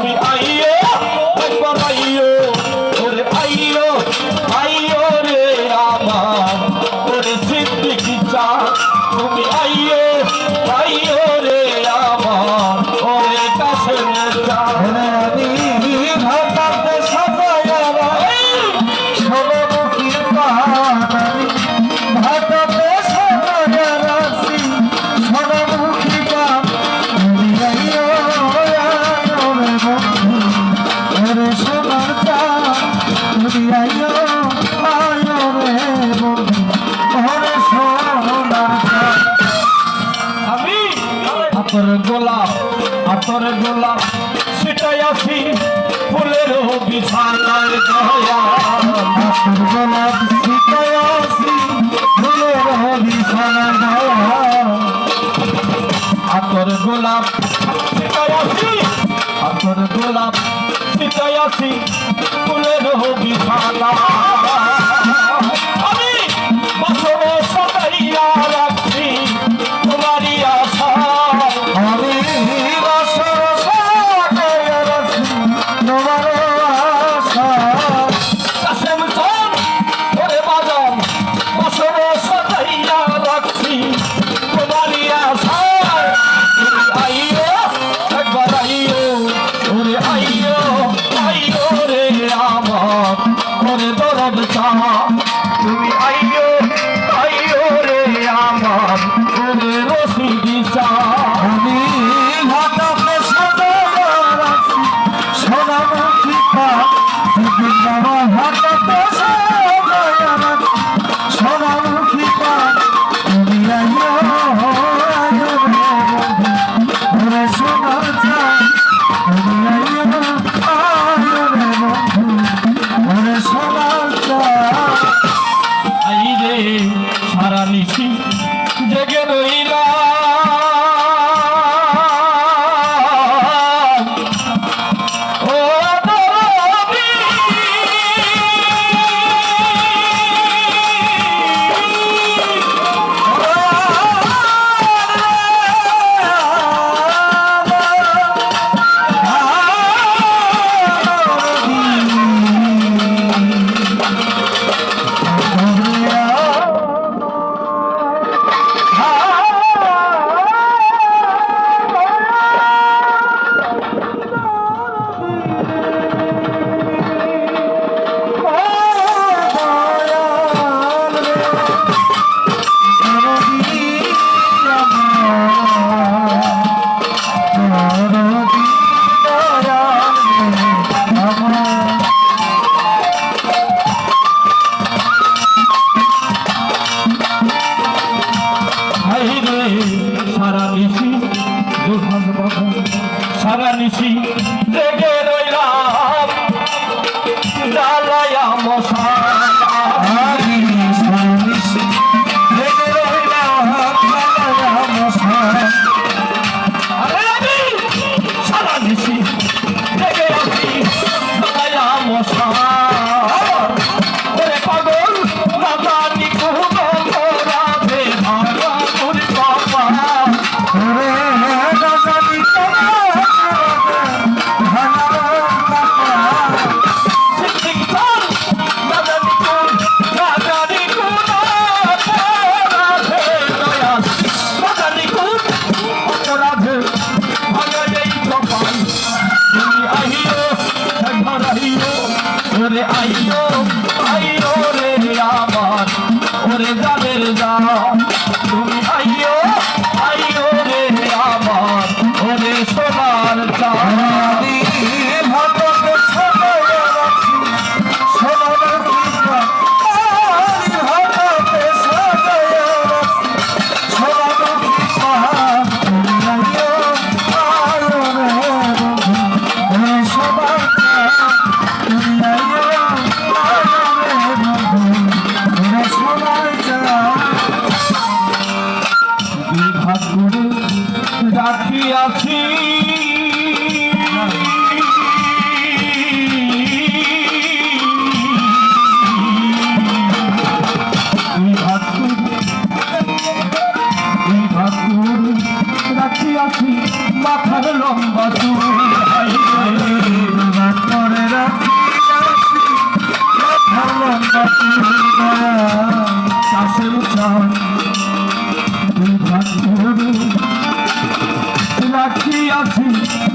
তুমি আইও একবার আইও ওরে আইও আইও রে আমার ওরে সিদ্দিকী চাঁদ তুমি আইও আইও রে আমার ওরে কাশেমের চাঁদ আমি ভাতাতে সাজায়া সবমুখী পাহাড়ি ভাতাতে সাজায়া রাখছি সবমুখী পাহাড়ি আইও আইও রে বন্ধু ওরে সোনার চাঁদ তুমি আইও আইও রে বন্ধু ওরে সোনার চাঁদ আমি আতর গোলাপ সেটাই আসি ফুলের বিছানায় দয়া গোলাপ সিতায় আসি ফুলের বিছানায় দয়া আতর গোলাপ সেটাই আসি ফুলের বিছানা আমি বছরে সদাইয়া রাখছি তোমারই আশা আমি বছর সাজায়া রাখছি তোমার আশা কাশেম চাঁদ ওরে বাজান বছরে সদাইয়া রাখছি তোমারই আশা তুমি আইও একবার আইও ওরে আইও আইও রে আমার ওরে দরদ চাঁদ তুমি আইও আইও রে আমার ওরে রশিদি চাঁদ আমি ভাতাতে সাজায়া রাখছি সোনামুখী পাখি আমার হাতাতে সাজায়া রাখছি সোনামুখী পাখি তুমি আইও আইও রে বন্ধু ওরে সোনার চাঁদ তুমি আইও আইও রে বন্ধু ওরে সোনার চাঁদ আইরে সারা নিশি জেগে রইলা ও দরদি সারা নিশি জেগে রইলাম জ্বালায়া মশা সারা নিশি জেগে আছি জ্বালায়া মশা ওরে পাগল রাজানি কুহুব রাধে ভাগা তোর বাবা ভাঙা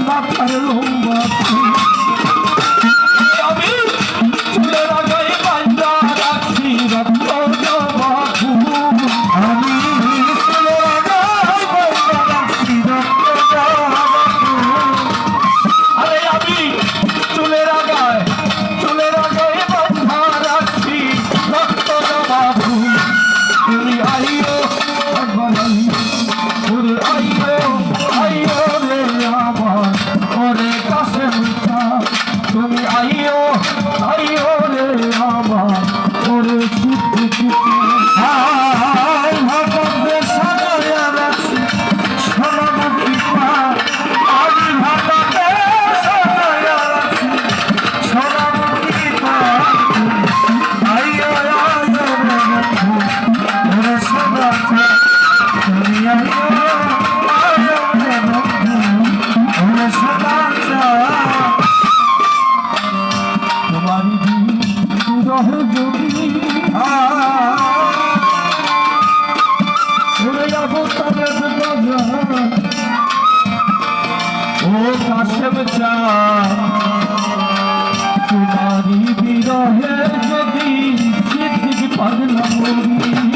মাথার লম্বা চুল। আমি চুলের আগে বান্ধা রাখছি রক্ত জবা ফুল। আমি চুলের আগায় বাঁধা রাখছি রক্ত জবা ফুল। আরে আমি চুলের আগায় বান্ধা রাখছি রক্ত জবা ফুল। তুমি আইও ওরে আইও রে আমার ওরে কাছে মিঠা। তুমি আইও রে আমার ওরে চিঠি চিঠি। আয় ভাটাতে সাজায়া রাখছি সোনামুখী পান। আমি ভাটাতে সাজায়া রাখছি সোনামুখী পান। আইও রে বন্ধু ওরে সোনা চাঁদ। তুমি আইও রে বন্ধু ওরে সোনা চাঁদ। তোমারি বিরহ যদি ওরে যাবো তাদের বাজার। ও কাশেম চাঁদ তোমারি বিরহে যদি চিঠি পাগলা মরি।